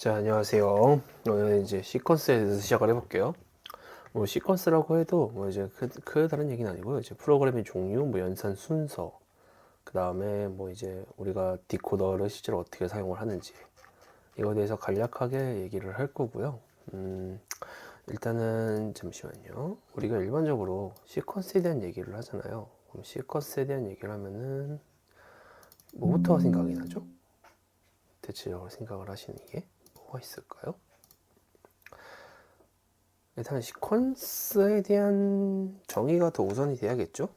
자, 안녕하세요. 오늘 이제 시퀀스에 대해서 시작을 해볼게요. 뭐 시퀀스라고 해도 뭐 이제 그 다른 얘기는 아니고요. 이제 프로그램의 종류, 뭐 연산 순서, 그 다음에 뭐 이제 우리가 디코더를 실제로 어떻게 사용을 하는지 이거에 대해서 간략하게 얘기를 할 거고요. 일단은 잠시만요. 우리가 일반적으로 시퀀스에 대한 얘기를 하잖아요. 그럼 시퀀스에 대한 얘기를 하면은 뭐부터 생각이 나죠? 대체적으로 생각을 하시는 게 뭐가 있을까요? 일단 시퀀스에 대한 정의가 더 우선이 돼야겠죠?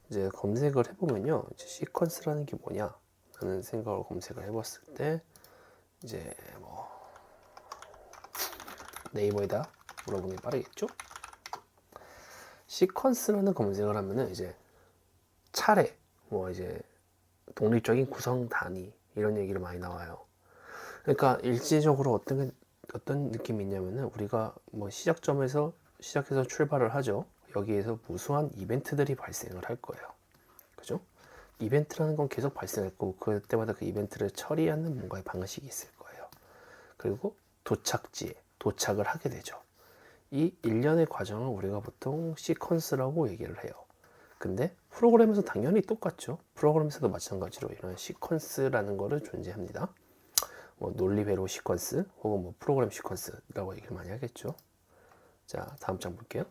이제 검색을 해보면요. 이제 시퀀스라는 게 뭐냐? 라는 생각을 검색을 해봤을 때, 이제 뭐, 네이버에다 물어보는 게 빠르겠죠? 시퀀스라는 검색을 하면은 이제 차례, 뭐 이제 독립적인 구성 단위, 이런 얘기를 많이 나와요. 그러니까 일시적으로 어떤 느낌이 있냐면은 우리가 뭐 시작점에서 시작해서 출발을 하죠. 여기에서 무수한 이벤트들이 발생을 할 거예요. 그죠? 이벤트라는 건 계속 발생했고 그때마다 그 이벤트를 처리하는 뭔가의 방식이 있을 거예요. 그리고 도착지에 도착을 하게 되죠. 이 일련의 과정을 우리가 보통 시퀀스라고 얘기를 해요. 근데 프로그램에서 당연히 똑같죠. 프로그램에서도 마찬가지로 이런 시퀀스라는 거를 존재합니다. 뭐 논리회로 시퀀스 혹은 뭐 프로그램 시퀀스라고 얘기를 많이 하겠죠. 자, 다음 장 볼게요.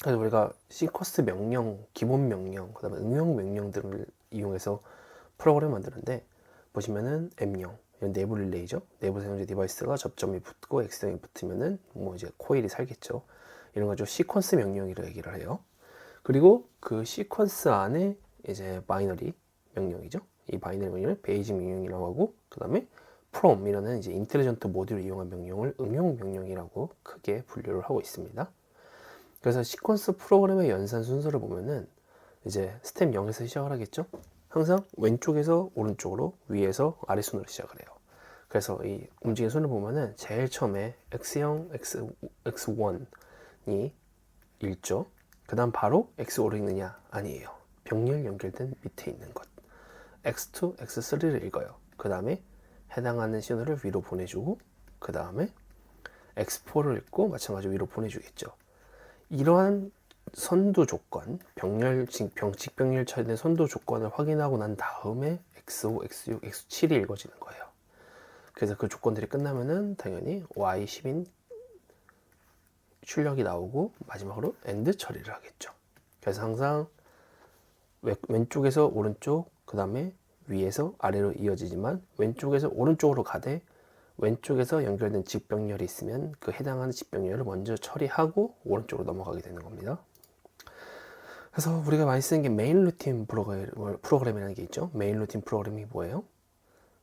그래서 우리가 시퀀스 명령, 기본 명령, 그 다음에 응용 명령들을 이용해서 프로그램을 만드는데 보시면은 M0, 내부 릴레이죠. 내부 사용자 디바이스가 접점이 붙고 X형이 붙으면은 뭐 이제 코일이 살겠죠. 이런 거죠. 시퀀스 명령이라고 얘기를 해요. 그리고 그 시퀀스 안에 이제 바이너리 명령이죠. 이 바이너리 명령을 베이직 명령이라고 하고 그 다음에 프롬이라는 이제 인텔리전트 모듈을 이용한 명령을 응용 명령이라고 크게 분류를 하고 있습니다. 그래서 시퀀스 프로그램의 연산 순서를 보면은 이제 스텝 0에서 시작을 하겠죠. 항상 왼쪽에서 오른쪽으로, 위에서 아래순으로 시작을 해요. 그래서 이 움직이는 순을 보면은 제일 처음에 X형, X1이 읽죠. 그 다음 바로 X5를 읽느냐? 아니에요. 병렬 연결된 밑에 있는 것. X2, X3를 읽어요. 그 다음에 해당하는 신호를 위로 보내주고 그 다음에 X4를 읽고 마찬가지로 위로 보내주겠죠. 이러한 선도 조건, 직병렬 처리된 선도 조건을 확인하고 난 다음에 X5, X6, X7이 읽어지는 거예요. 그래서 그 조건들이 끝나면은 당연히 Y10인 출력이 나오고 마지막으로 AND 처리를 하겠죠. 그래서 항상 왼쪽에서 오른쪽, 그 다음에 위에서 아래로 이어지지만 왼쪽에서 오른쪽으로 가되 왼쪽에서 연결된 직병렬이 있으면 그 해당하는 직병렬을 먼저 처리하고 오른쪽으로 넘어가게 되는 겁니다. 그래서 우리가 많이 쓰는 게 메인 루틴 프로그램이라는 게 있죠. 메인 루틴 프로그램이 뭐예요?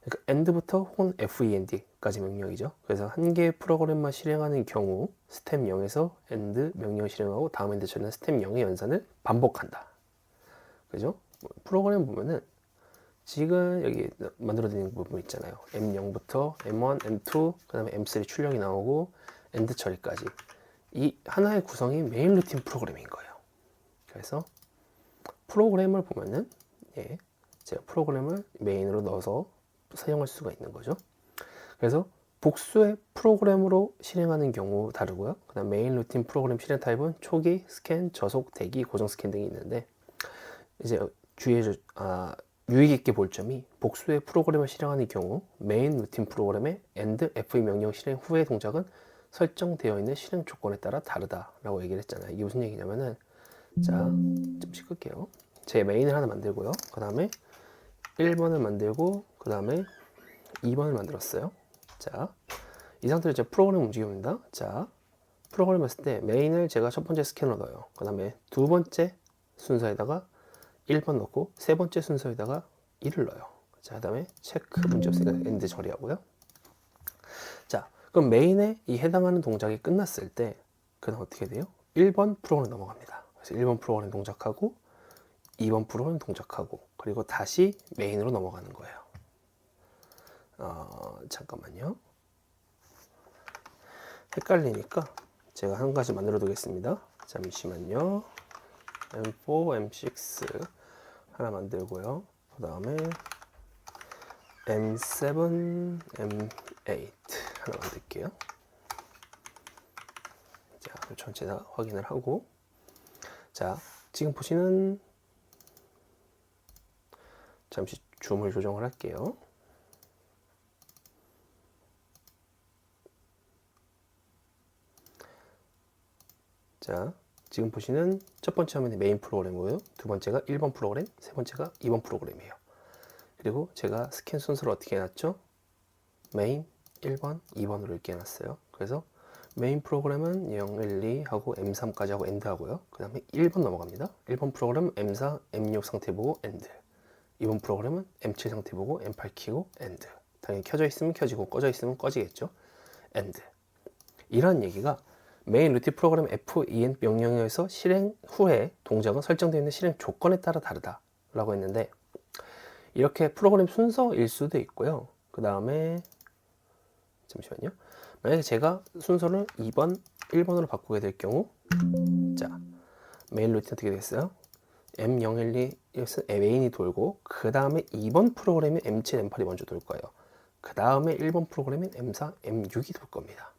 그러니까 end부터 혹은 fend까지 명령이죠. 그래서 한 개의 프로그램만 실행하는 경우 스텝 0에서 end 명령 실행하고 다음 end 처리는 스텝 0의 연산을 반복한다. 그죠? 프로그램 보면은 지금 여기 만들어드린 부분 있잖아요. M0부터 M1, M2, 그 다음에 M3 출력이 나오고 end 처리까지 이 하나의 구성이 메인 루틴 프로그램인 거예요. 그래서 프로그램을 보면은 제가 프로그램을 메인으로 넣어서 사용할 수가 있는 거죠. 그래서 복수의 프로그램으로 실행하는 경우 다르고요. 그 다음 메인 루틴 프로그램 실행 타입은 초기, 스캔, 저속, 대기, 고정 스캔 등이 있는데 이제 유의 깊게 볼 점이 복수의 프로그램을 실행하는 경우 메인 루틴 프로그램의 end f 명령 실행 후의 동작은 설정되어 있는 실행 조건에 따라 다르다라고 얘기를 했잖아요. 이게 무슨 얘기냐면은 좀 씻을게요. 제 메인을 하나 만들고요. 그 다음에 1번을 만들고 그 다음에 2번을 만들었어요. 자, 이 상태로 이제 프로그램 움직입니다. 자, 프로그램 했을 때 메인을 제가 첫 번째 스캔으로 넣어요. 그 다음에 두 번째 순서에다가 1번 넣고 세 번째 순서에다가 1을 넣어요. 자, 그 다음에 체크 문제 없으니까 엔드 처리하고요. 자, 그럼 메인에 이 해당하는 동작이 끝났을 때 그다음 어떻게 돼요? 1번 프로그램 넘어갑니다. 그래서 1번 프로그램 동작하고 2번 프로그램 동작하고 그리고 다시 메인으로 넘어가는 거예요. 잠깐만요. 헷갈리니까 제가 한 가지 만들어 두겠습니다. 잠시만요. M4, M6 하나 만들고요. 그 다음에 M7, M8 하나 만들게요. 자, 전체 다 확인을 하고, 자, 지금 보시는, 잠시 줌을 조정을 할게요. 자, 지금 보시는 첫 번째 화면이 메인 프로그램이고요. 두 번째가 1번 프로그램, 세 번째가 2번 프로그램이에요. 그리고 제가 스캔 순서를 어떻게 해놨죠? 메인 1번, 2번으로 이렇게 해놨어요. 그래서 메인 프로그램은 0, 1, 2 하고 M3까지 하고 엔드 하고요. 그 다음에 1번 넘어갑니다. 1번 프로그램은 M4, M6 상태 보고 엔드. 2번 프로그램은 M7 상태 보고 M8 키고 엔드. 당연히 켜져 있으면 켜지고 꺼져 있으면 꺼지겠죠. 엔드. 이런 얘기가 메인 루틴 프로그램 FEN 명령어에서 실행 후에 동작은 설정되어 있는 실행 조건에 따라 다르다 라고 했는데, 이렇게 프로그램 순서일 수도 있고요. 그 다음에 잠시만요. 만약에 제가 순서를 2번, 1번으로 바꾸게 될 경우, 자, 메인 루틴 어떻게 되겠어요? M012에서 메인이 돌고, 그 다음에 2번 프로그램인 M7, M8이 먼저 돌 거예요. 그 다음에 1번 프로그램인 M4, M6이 돌 겁니다.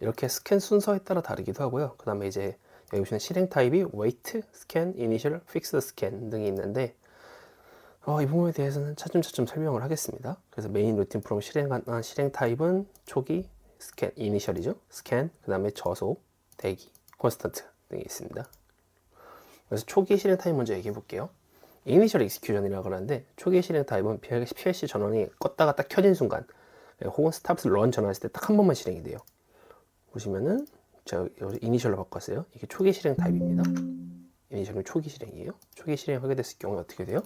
이렇게 스캔 순서에 따라 다르기도 하고요. 그 다음에 이제 여기 보시면 실행 타입이 wait, scan, initial, fixed scan 등이 있는데, 이 부분에 대해서는 차츰차츰 설명을 하겠습니다. 그래서 메인 루틴 프로그램 실행한 실행 타입은 초기, 스캔, 이니셜이죠. 스캔, 그 다음에 저속, 대기, 콘스턴트 등이 있습니다. 그래서 초기 실행 타입 먼저 얘기해 볼게요. 이니셜 익스큐션이라고 하는데, 초기 실행 타입은 PLC 전원이 껐다가 딱 켜진 순간, 혹은 스탑스 런 전환했을 때 딱 한 번만 실행이 돼요. 보시면은 제가 여기 이니셜로 바꿨어요. 이게 초기 실행 타입입니다. 이니셜은 초기 실행이에요. 초기 실행하게 됐을 경우에 어떻게 돼요?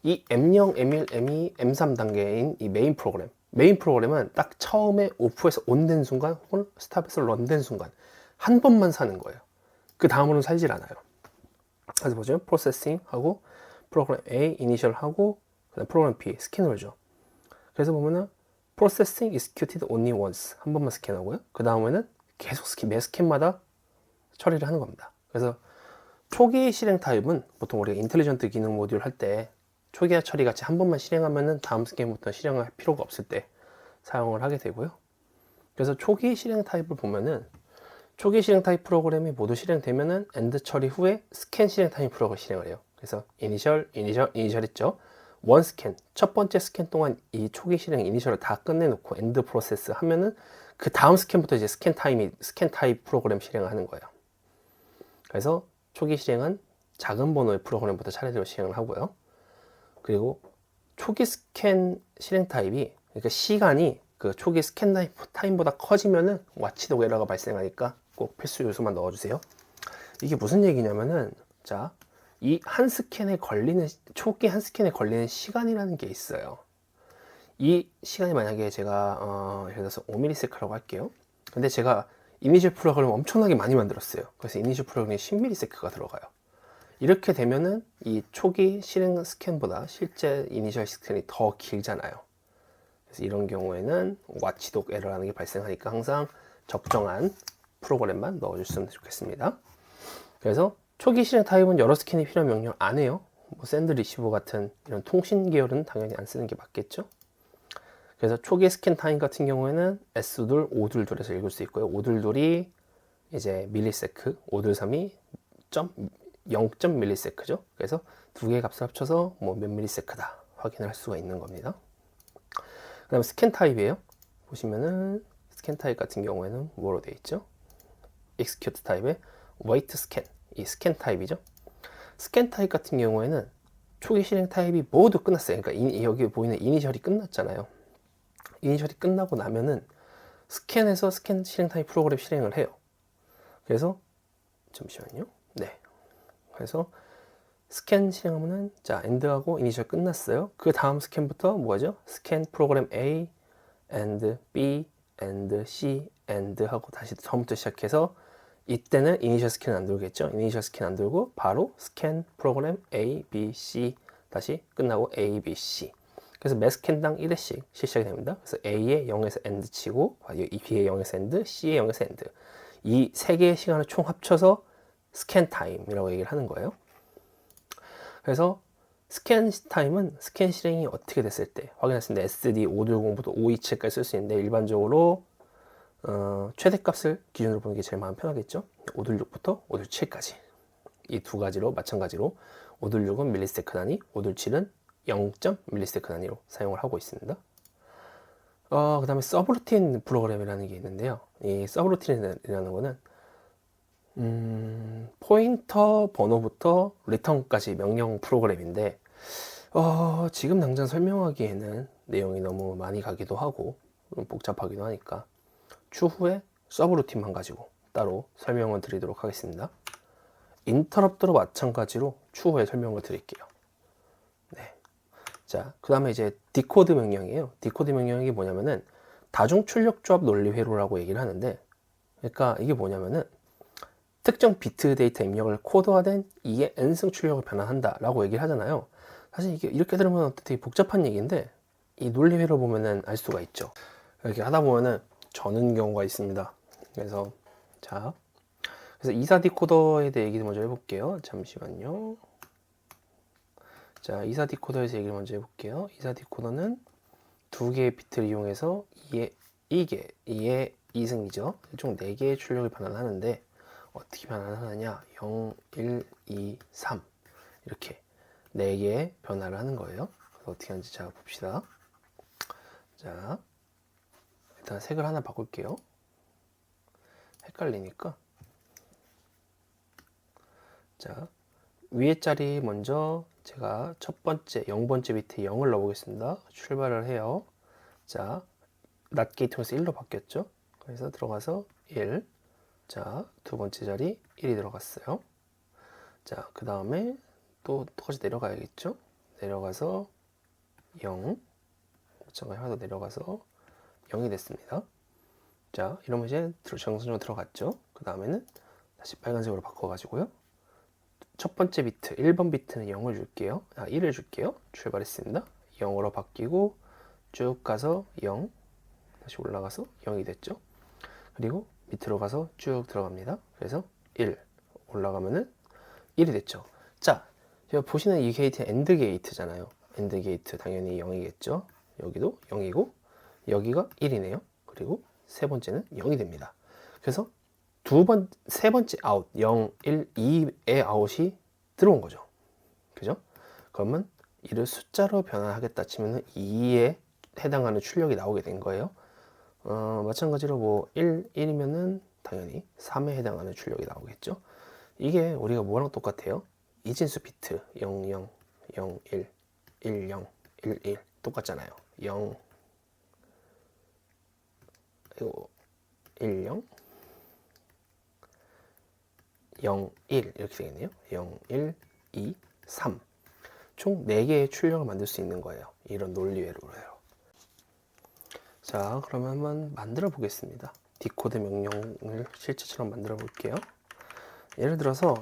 이 M0, M1, M2, M3 단계인 이 메인 프로그램은 딱 처음에 오프에서 온 된 순간 혹은 스탑에서 런 된 순간 한 번만 사는 거예요. 그 다음으로는 살질 않아요. 그래서 보죠. 프로세싱 하고 프로그램 A 이니셜 하고 그다음 프로그램 B 스캔을 하죠. 그래서 보면은 Processing executed only once 한 번만 스캔하고요. 그 다음에는 계속 매 스캔마다 처리를 하는 겁니다. 그래서 초기 실행 타입은 보통 우리가 인텔리전트 기능 모듈 할 때 초기화 처리 같이 한 번만 실행하면은 다음 스캔부터 실행을 할 필요가 없을 때 사용을 하게 되고요. 그래서 초기 실행 타입을 보면은 초기 실행 타입 프로그램이 모두 실행되면은 엔드 처리 후에 스캔 실행 타입 프로그램을 실행을 해요. 그래서 이니셜 있죠. 원 스캔, 첫 번째 스캔 동안 이 초기 실행 이니셜을 다 끝내놓고 엔드 프로세스 하면은 그 다음 스캔부터 이제 스캔 타입 프로그램 실행을 하는 거예요. 그래서 초기 실행은 작은 번호의 프로그램부터 차례대로 실행을 하고요. 그리고 초기 스캔 실행 타입이, 그러니까 시간이 그 초기 스캔 타임보다 커지면은 와치독 에러가 발생하니까 꼭 필수 요소만 넣어주세요. 이게 무슨 얘기냐면은, 자, 이 한 스캔에 걸리는, 초기 한 스캔에 걸리는 시간이라는 게 있어요. 이 시간이 만약에 제가 예를 들어서 5ms라고 할게요. 근데 제가 이니셜 프로그램을 엄청나게 많이 만들었어요. 그래서 이니셜 프로그램이 10ms가 들어가요. 이렇게 되면은 이 초기 실행 스캔보다 실제 이니셜 스캔이 더 길잖아요. 그래서 이런 경우에는 와치독 에러라는 게 발생하니까 항상 적정한 프로그램만 넣어줬으면 좋겠습니다. 그래서 초기 실행 타입은 여러 스캔이 필요한 명령 안 해요. 뭐 샌드 리시버 같은 이런 통신 계열은 당연히 안 쓰는 게 맞겠죠. 그래서 초기 스캔 타임 같은 경우에는 S2, 522에서 읽을 수 있고요. 522이 이제 밀리세크, 523이 0.밀리세크죠. 그래서 두 개의 값을 합쳐서 뭐 몇 밀리세크다 확인을 할 수가 있는 겁니다. 그 다음에 스캔 타입이에요. 보시면은 스캔 타입 같은 경우에는 뭐로 되어 있죠? execute 타입의 wait scan, 이 스캔 타입이죠. 스캔 타입 같은 경우에는 초기 실행 타입이 모두 끝났어요. 그러니까 여기 보이는 이니셜이 끝났잖아요. 이니셜이 끝나고 나면은 스캔에서 스캔 실행 타입 프로그램 실행을 해요. 그래서 잠시만요. 네. 그래서 스캔 실행하면은 자 엔드하고 이니셜 끝났어요. 그 다음 스캔부터 뭐죠? 스캔 프로그램 A, and B, and C, and 하고 다시 처음부터 시작해서 이때는 이니셜 스캔 안 돌겠죠? 이니셜 스캔 안 돌고 바로 스캔 프로그램 A, B, C 다시 끝나고 A, B, C. 그래서 매 스캔당 1회씩 실시하게 됩니다. 그래서 A에 0에서 end 치고 B에 0에서 end, C에 0에서 end. 이 세 개의 시간을 총 합쳐서 스캔 타임이라고 얘기를 하는 거예요. 그래서 스캔 타임은 스캔 실행이 어떻게 됐을 때 확인했습니다. SD520부터 527까지 쓸 수 있는데 일반적으로 최대값을 기준으로 보는 게 제일 마음 편하겠죠. 526부터 527까지 이 두 가지로 마찬가지로 526은 밀리세컨 단위, 527은 0.밀리세컨 단위로 사용을 하고 있습니다. 그 다음에 서브루틴 프로그램이라는 게 있는데요. 이 서브루틴이라는 거는 포인터 번호부터 리턴까지 명령 프로그램인데 지금 당장 설명하기에는 내용이 너무 많이 가기도 하고 복잡하기도 하니까 추후에 서브루틴만 가지고 따로 설명을 드리도록 하겠습니다. 인터럽트로 마찬가지로 추후에 설명을 드릴게요. 네. 자, 그 다음에 이제 디코드 명령이에요. 디코드 명령이 뭐냐면은 다중출력조합 논리 회로라고 얘기를 하는데, 그러니까 이게 뭐냐면은 특정 비트 데이터 입력을 코드화된 2의 n승 출력을 변환한다 라고 얘기를 하잖아요. 사실 이게 이렇게 들으면 되게 복잡한 얘기인데 이 논리 회로 보면은 알 수가 있죠. 이렇게 하다 보면은 저는 경우가 있습니다. 그래서 이사 디코더에 대해 얘기를 먼저 해볼게요. 잠시만요. 자, 이사 디코더에서 얘기를 먼저 해볼게요. 이사 디코더는 두 개의 비트를 이용해서 2의 2승이죠. 총 4개의 출력을 변환하는데 어떻게 변환하느냐? 0, 1, 2, 3 이렇게 4개의 변화를 하는 거예요. 그래서 어떻게 하는지 자 봅시다. 자, 일단 색을 하나 바꿀게요. 헷갈리니까. 자, 위에 자리 먼저 제가 첫 번째 0번째 비트에 0을 넣어보겠습니다. 출발을 해요. 자, 낫 게이트에서 1로 바뀌었죠. 그래서 들어가서 1. 자, 두 번째 자리 1이 들어갔어요. 자, 그 다음에 또 똑같이 내려가야겠죠. 내려가서 0. 마찬가지로 하나 더 내려가서 0이 됐습니다. 자, 이러면 이제 정상적으로 들어갔죠. 그 다음에는 다시 빨간색으로 바꿔가지고요. 첫 번째 비트, 1번 비트는 0을 줄게요. 1을 줄게요. 출발했습니다. 0으로 바뀌고 쭉 가서 0, 다시 올라가서 0이 됐죠. 그리고 밑으로 가서 쭉 들어갑니다. 그래서 1 올라가면은 1이 됐죠. 자, 제가 보시는 이 게이트는 엔드 게이트잖아요. 엔드 게이트 당연히 0이겠죠. 여기도 0이고 여기가 1이네요. 그리고 세 번째는 0이 됩니다. 그래서 세 번째 아웃 0, 1, 2의 아웃이 들어온 거죠. 그죠? 그러면 이를 숫자로 변환하겠다 치면은 2에 해당하는 출력이 나오게 된 거예요. 마찬가지로 뭐 1이면은 당연히 3에 해당하는 출력이 나오겠죠. 이게 우리가 뭐랑 똑같아요? 이진수 비트 0, 0, 0, 1, 1, 0, 1, 1 똑같잖아요. 0, 1, 0, 0, 1 이렇게 되겠네요. 0, 1, 2, 3 총 4개의 출력을 만들 수 있는 거예요. 이런 논리회로요. 자, 그러면 한번 만들어 보겠습니다. 디코드 명령을 실제처럼 만들어 볼게요. 예를 들어서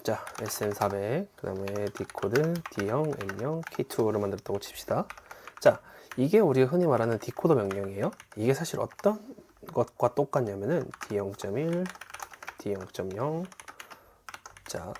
자, SN400 그 다음에 디코드 D0, M0, K2를 만들었다고 칩시다. 자, 이게 우리가 흔히 말하는 디코더 명령이에요. 이게 사실 어떤 것과 똑같냐면은 D0.1, D0.0 자,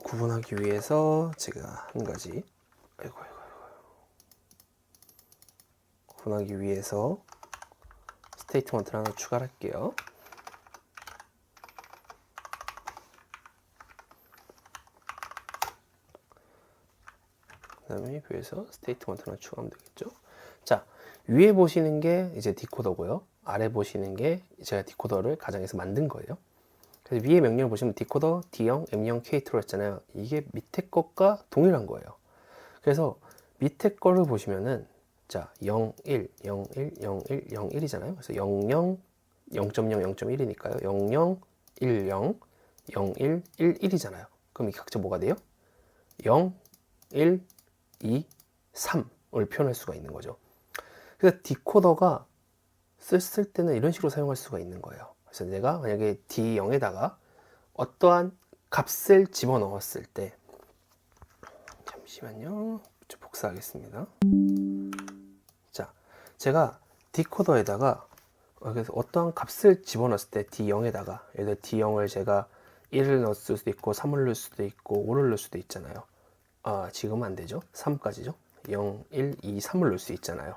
구분하기 위해서 제가 한 가지 구분하기 위해서 스테이트먼트를 하나 추가할게요. 그 다음에 뷰에서 스테이트먼트 하나 추가하면 되겠죠. 자, 위에 보시는 게 이제 디코더고요. 아래 보시는 게 제가 디코더를 가정에서 만든 거예요. 그래서 위에 명령을 보시면 디코더 D0, M0, K2로 했잖아요. 이게 밑에 것과 동일한 거예요. 그래서 밑에 거를 보시면은 자, 0, 1, 0, 1, 0, 1, 0, 1이잖아요. 그래서 0, 0, 0.0, 0.1이니까요. 0, 0, 1, 0, 0, 1, 1, 1이잖아요. 그럼 이 각자 뭐가 돼요? 0, 1, 2, 3을 표현할 수가 있는 거죠. 그래서 디코더가 썼을 때는 이런 식으로 사용할 수가 있는 거예요. 그래서 내가 만약에 D0에다가 어떠한 값을 집어넣었을 때, 잠시만요, 복사하겠습니다. 자, 제가 디코더에다가 그래서 어떠한 값을 집어넣었을 때 D0에다가, 예를 들어 D0을 제가 1을 넣을 수도 있고 3을 넣을 수도 있고 5를 넣을 수도 있잖아요. 지금은 안 되죠. 3까지죠. 0, 1, 2, 3을 넣을 수 있잖아요.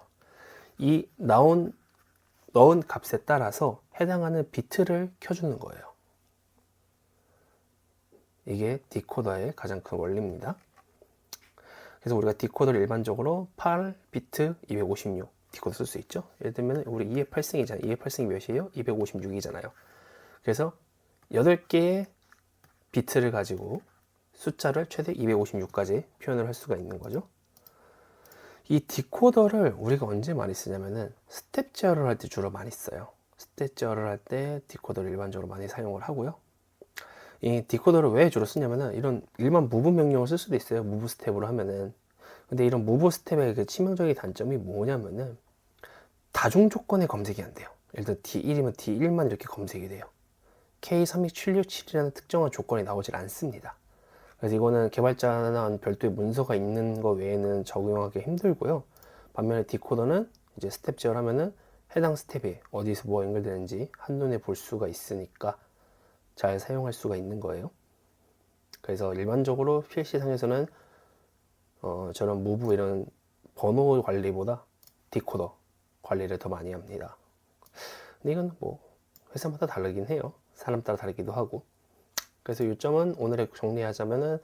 이 넣은 값에 따라서 해당하는 비트를 켜주는 거예요. 이게 디코더의 가장 큰 원리입니다. 그래서 우리가 디코더를 일반적으로 8비트 256 디코더 쓸 수 있죠. 예를 들면 우리 2의 8승이잖아요. 2의 8승이 몇이에요? 256이잖아요. 그래서 8개의 비트를 가지고 숫자를 최대 256까지 표현을 할 수가 있는 거죠. 이 디코더를 우리가 언제 많이 쓰냐면은 스텝 제어를 할 때 주로 많이 써요. 스텝 제어를 할 때 디코더를 일반적으로 많이 사용을 하고요. 이 디코더를 왜 주로 쓰냐면은 이런 일반 무브 명령을 쓸 수도 있어요. 무브 스텝으로 하면은. 근데 이런 무브 스텝의 그 치명적인 단점이 뭐냐면은 다중 조건의 검색이 안 돼요. 예를 들어 D1이면 D1만 이렇게 검색이 돼요. K36767이라는 특정한 조건이 나오질 않습니다. 그래서 이거는 개발자나 별도의 문서가 있는 거 외에는 적용하기 힘들고요. 반면에 디코더는 이제 스텝 제어를 하면은 해당 스텝에 어디서 뭐가 연결되는지 한눈에 볼 수가 있으니까 잘 사용할 수가 있는 거예요. 그래서 일반적으로 PLC상에서는 저런 무브 이런 번호 관리보다 디코더 관리를 더 많이 합니다. 근데 이건 뭐 회사마다 다르긴 해요. 사람 따라 다르기도 하고. 그래서 요점은 오늘의 정리하자면은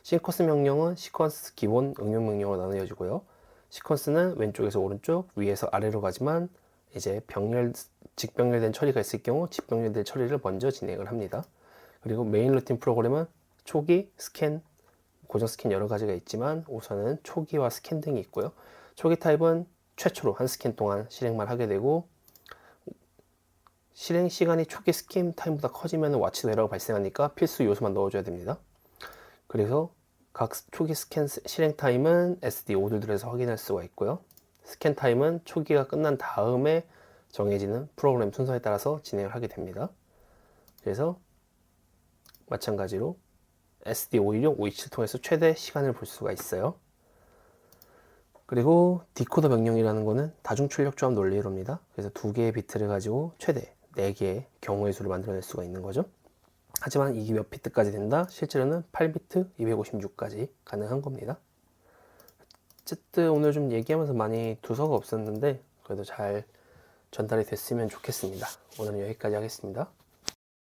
시퀀스 명령은 시퀀스 기본 응용 명령으로 나누어지고요. 시퀀스는 왼쪽에서 오른쪽, 위에서 아래로 가지만 이제 직병렬된 처리가 있을 경우 직병렬된 처리를 먼저 진행을 합니다. 그리고 메인 루틴 프로그램은 초기, 스캔, 고정 스캔 여러 가지가 있지만 우선은 초기와 스캔 등이 있고요. 초기 타입은 최초로 한 스캔 동안 실행만 하게 되고 실행 시간이 초기 스캔 타임보다 커지면 와치도 에러가 발생하니까 필수 요소만 넣어줘야 됩니다. 그래서 각 초기 스캔 실행 타임은 SD 오들들에서 확인할 수가 있고요. 스캔 타임은 초기가 끝난 다음에 정해지는 프로그램 순서에 따라서 진행을 하게 됩니다. 그래서 마찬가지로 SD516, 527 통해서 최대 시간을 볼 수가 있어요. 그리고 디코더 명령이라는 거는 다중 출력 조합 논리로입니다. 그래서 두 개의 비트를 가지고 최대 4개의 경우의 수를 만들어낼 수가 있는 거죠. 하지만 이게 몇 비트까지 된다? 실제로는 8비트 256까지 가능한 겁니다. 어쨌든 오늘 좀 얘기하면서 많이 두서가 없었는데 그래도 잘 전달이 됐으면 좋겠습니다. 오늘은 여기까지 하겠습니다.